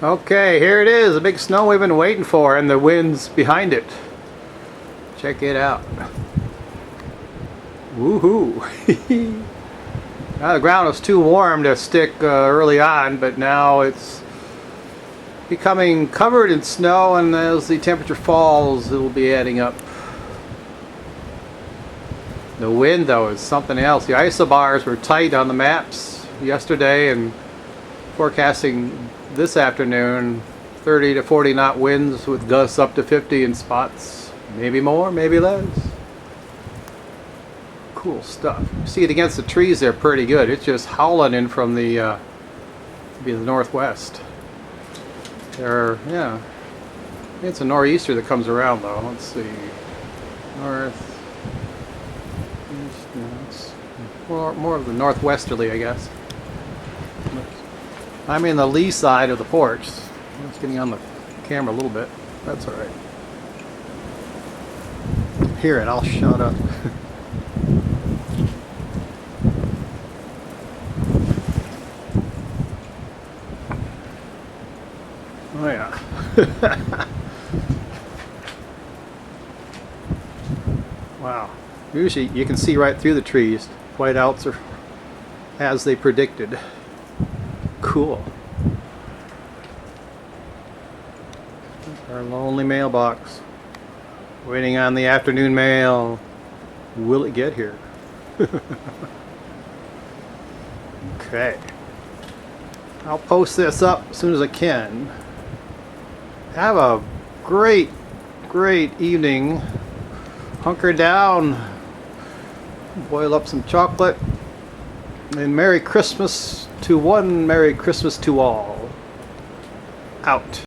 Okay, here it is, the big snow we've been waiting for, and the wind's behind it. Check it out. Woohoo! Now the ground was too warm to stick early on, but now it's becoming covered in snow, and as the temperature falls, it will be adding up. The wind, though, is something else. The isobars were tight on the maps yesterday, and forecasting this afternoon 30 to 40 knot winds with gusts up to 50 in spots. Maybe more, maybe less. Cool stuff. You see it against the trees there pretty good. It's just howling in from the northwest. Yeah. It's a nor'easter that comes around though. Let's see. North. East, no, it's more of the northwesterly, I guess. I'm in the lee side of the porch. It's getting on the camera a little bit. That's alright. Hear it, I'll shut up. Oh yeah. Wow. Usually you can see right through the trees. Whiteouts are as they predicted. Cool. Our lonely mailbox. Waiting on the afternoon mail. Will it get here? Okay. I'll post this up as soon as I can. Have a great evening. Hunker down. Boil up some chocolate. And Merry Christmas to one, Merry Christmas to all. Out.